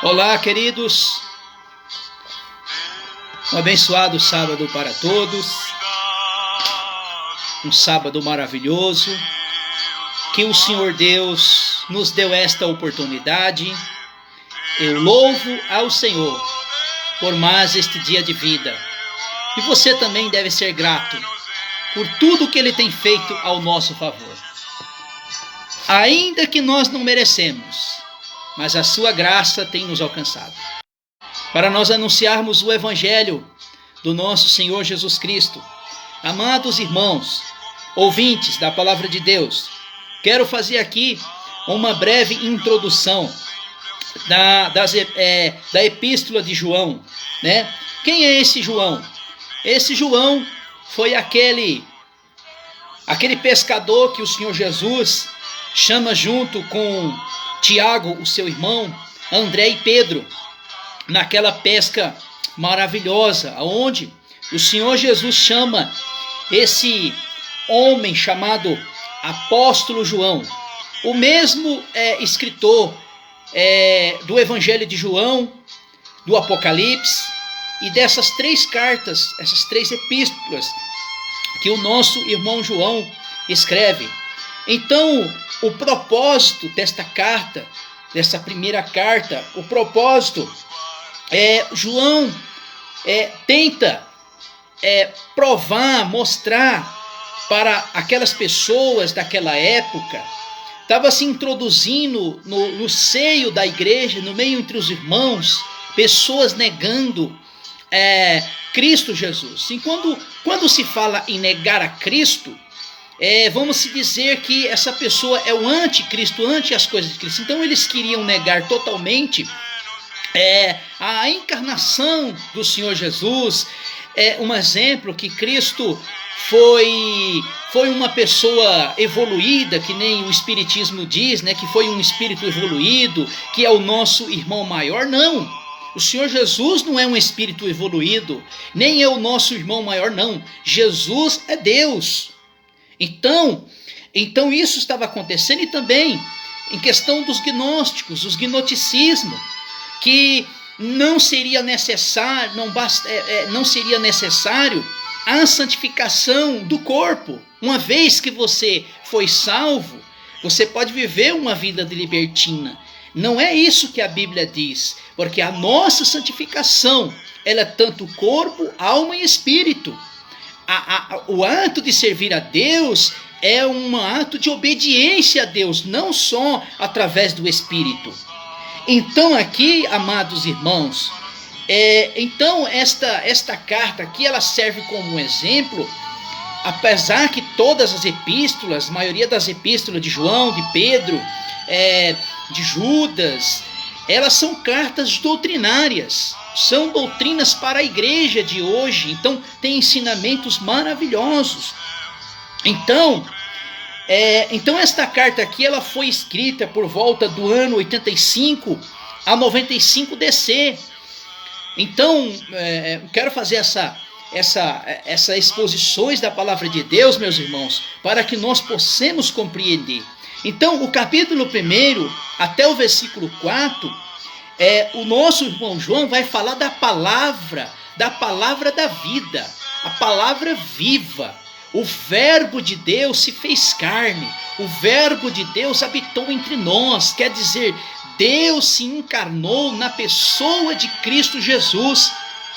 Olá, queridos. Um abençoado sábado para todos. Um sábado maravilhoso. Que o Senhor Deus nos deu esta oportunidade. Eu louvo ao Senhor por mais este dia de vida. E você também deve ser grato por tudo que Ele tem feito ao nosso favor. Ainda que nós não merecemos, mas a sua graça tem nos alcançado. Para nós anunciarmos o Evangelho do nosso Senhor Jesus Cristo. Amados irmãos, ouvintes da Palavra de Deus, quero fazer aqui uma breve introdução da Epístola de João, né? Quem é esse João? Esse João foi aquele pescador que o Senhor Jesus chama junto com Tiago, o seu irmão, André e Pedro, naquela pesca maravilhosa, onde o Senhor Jesus chama esse homem chamado Apóstolo João, o mesmo escritor do Evangelho de João, do Apocalipse e dessas três cartas, essas três epístolas que o nosso irmão João escreve. Então, o propósito desta carta, dessa primeira carta, o propósito João tenta provar, mostrar para aquelas pessoas daquela época, estava se introduzindo no seio da igreja, no meio entre os irmãos, pessoas negando Cristo Jesus. E quando se fala em negar a Cristo, vamos se dizer que essa pessoa é o anticristo, anti as coisas de Cristo. Então eles queriam negar totalmente a encarnação do Senhor Jesus. Um exemplo que Cristo foi uma pessoa evoluída, que nem o Espiritismo diz, né, que foi um espírito evoluído, que é o nosso irmão maior. Não, o Senhor Jesus não é um espírito evoluído, nem é o nosso irmão maior, não. Jesus é Deus. Então isso estava acontecendo, e também em questão dos gnósticos, os gnosticismo, que não seria necessário, não seria necessário a santificação do corpo. Uma vez que você foi salvo, você pode viver uma vida de libertina. Não é isso que a Bíblia diz, porque a nossa santificação, ela é tanto corpo, alma e espírito. O ato de servir a Deus é um ato de obediência a Deus, não só através do Espírito. Então aqui, amados irmãos, então esta carta aqui, ela serve como um exemplo, apesar que todas as epístolas, a maioria das epístolas de João, de Pedro, de Judas, elas são cartas doutrinárias. São doutrinas para a igreja de hoje. Então tem ensinamentos maravilhosos. Então esta carta aqui, ela foi escrita por volta do ano 85 a 95 DC. Então quero fazer essas exposições da palavra de Deus, meus irmãos, para que nós possamos compreender. Então o capítulo 1 até o versículo 4, o nosso irmão João vai falar da palavra da vida, a palavra viva. O verbo de Deus se fez carne, o verbo de Deus habitou entre nós, quer dizer, Deus se encarnou na pessoa de Cristo Jesus.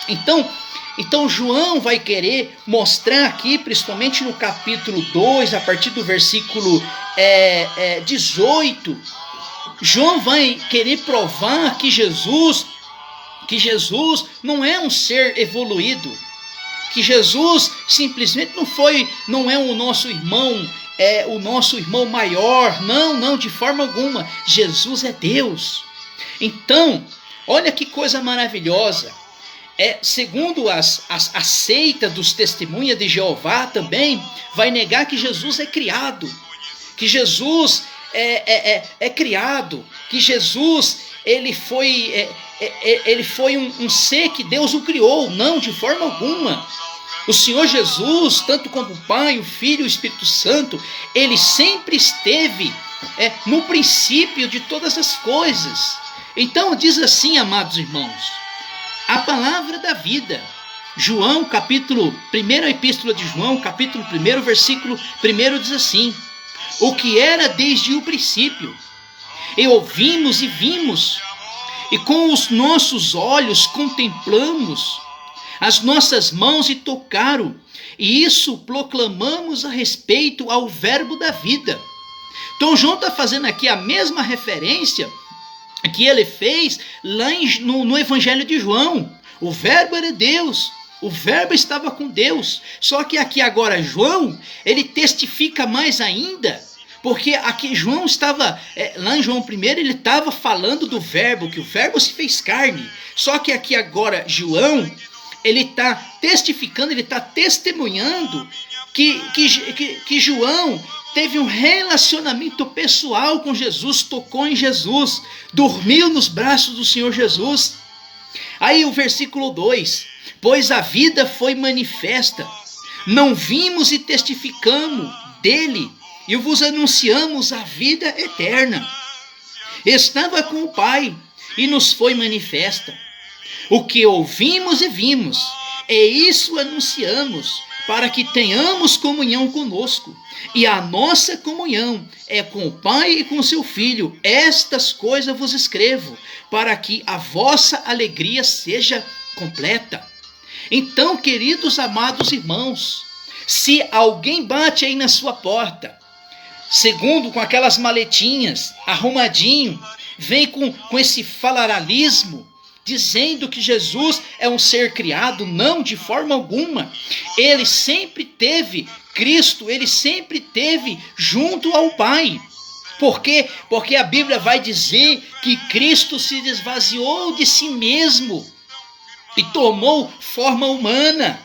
Então João vai querer mostrar aqui, principalmente no capítulo 2, a partir do versículo 18, João vai querer provar que Jesus não é um ser evoluído, que Jesus simplesmente não é o nosso irmão maior, não, de forma alguma. Jesus é Deus. Então, olha que coisa maravilhosa. Segundo a seita dos Testemunhas de Jeová, também vai negar que Jesus é criado, que Jesus é criado, que Jesus ele foi um ser que Deus o criou. Não, de forma alguma. O Senhor Jesus, tanto como o Pai, o Filho e o Espírito Santo, ele sempre esteve no princípio de todas as coisas. Então diz assim, amados irmãos, a palavra da vida. João, capítulo, primeira epístola de João, capítulo 1, versículo 1 diz assim: o que era desde o princípio, e ouvimos e vimos, e com os nossos olhos contemplamos, as nossas mãos e tocaram, e isso proclamamos a respeito ao verbo da vida. Então João está fazendo aqui a mesma referência que ele fez lá no Evangelho de João. O verbo era Deus, o verbo estava com Deus. Só que aqui agora João, ele testifica mais ainda, porque aqui João estava, lá em João 1, ele estava falando do verbo, que o verbo se fez carne. Só que aqui agora João, ele está testificando, ele está testemunhando que João teve um relacionamento pessoal com Jesus, tocou em Jesus, dormiu nos braços do Senhor Jesus. Aí o versículo 2: pois a vida foi manifesta, não vimos e testificamos dele, e vos anunciamos a vida eterna. Estava com o Pai, e nos foi manifesta. O que ouvimos e vimos, e isso anunciamos, para que tenhamos comunhão conosco. E a nossa comunhão é com o Pai e com seu Filho. Estas coisas vos escrevo, para que a vossa alegria seja completa. Então, queridos amados irmãos, se alguém bate aí na sua porta, segundo com aquelas maletinhas, arrumadinho, vem com esse falaralismo, dizendo que Jesus é um ser criado, não, de forma alguma. Ele sempre teve Cristo, ele sempre teve junto ao Pai. Por quê? Porque a Bíblia vai dizer que Cristo se esvaziou de si mesmo e tomou forma humana.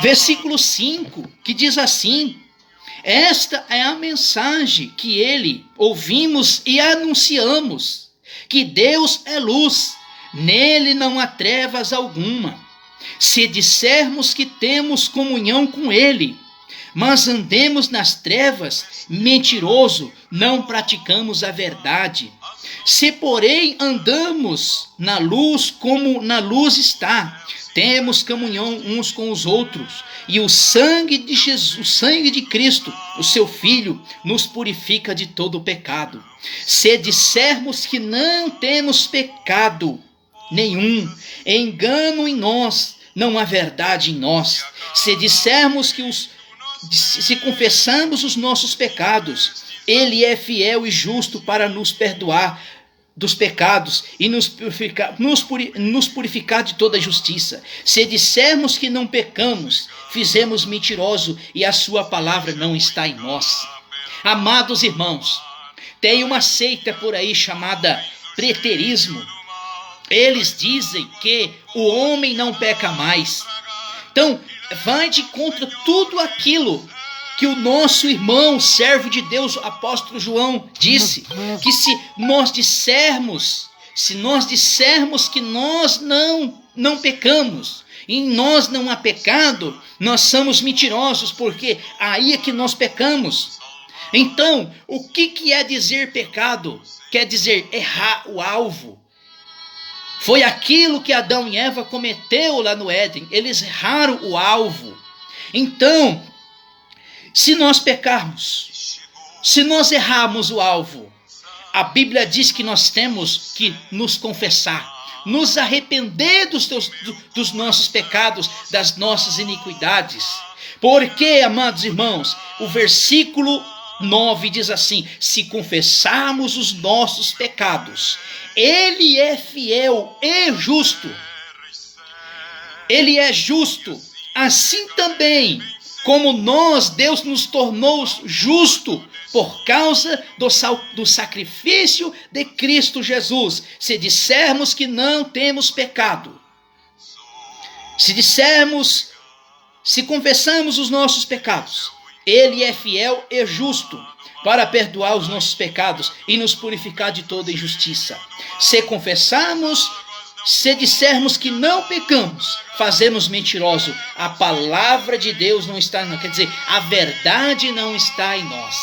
Versículo 5, que diz assim: esta é a mensagem que ele ouvimos e anunciamos, que Deus é luz, nele não há trevas alguma. Se dissermos que temos comunhão com ele, mas andemos nas trevas, mentiroso, não praticamos a verdade. Se porém andamos na luz como na luz está, temos comunhão uns com os outros, e o sangue de Jesus, o sangue de Cristo, o seu Filho, nos purifica de todo pecado. Se dissermos que não temos pecado nenhum, engano em nós, não há verdade em nós. Se dissermos se confessamos os nossos pecados, ele é fiel e justo para nos perdoar dos pecados e nos purificar de toda justiça. Se dissermos que não pecamos, fizemos mentiroso e a sua palavra não está em nós. Amados irmãos, tem uma seita por aí chamada preterismo. Eles dizem que o homem não peca mais. Então, vai de contra tudo aquilo que o nosso irmão, servo de Deus, apóstolo João, disse, que se nós dissermos que nós não pecamos, em nós não há pecado, nós somos mentirosos, porque aí é que nós pecamos. Então, o que é dizer pecado? Quer dizer errar o alvo. Foi aquilo que Adão e Eva cometeu lá no Éden, eles erraram o alvo. Então, se nós pecarmos, se nós errarmos o alvo, a Bíblia diz que nós temos que nos confessar, nos arrepender dos nossos pecados, das nossas iniquidades. Porque, amados irmãos, o versículo 9 diz assim: se confessarmos os nossos pecados, ele é fiel e justo. Ele é justo, assim também como Deus nos tornou justo por causa do sacrifício de Cristo Jesus. Se dissermos que não temos pecado, se confessamos os nossos pecados, ele é fiel e justo para perdoar os nossos pecados e nos purificar de toda injustiça. Se dissermos que não pecamos, fazemos mentiroso. A palavra de Deus não está em nós. Quer dizer, a verdade não está em nós.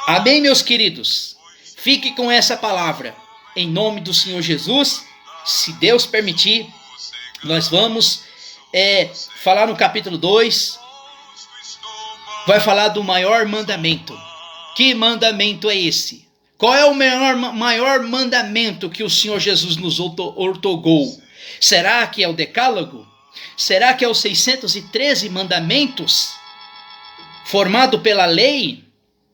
Amém, meus queridos? Fique com essa palavra. Em nome do Senhor Jesus, se Deus permitir, nós vamos falar no capítulo 2. Vai falar do maior mandamento. Que mandamento é esse? Qual é o maior mandamento que o Senhor Jesus nos ortogou? Será que é o Decálogo? Será que é os 613 mandamentos? Formado pela lei?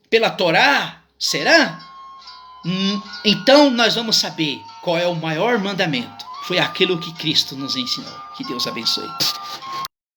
Pela Torá? Será? Então nós vamos saber qual é o maior mandamento. Foi aquilo que Cristo nos ensinou. Que Deus abençoe.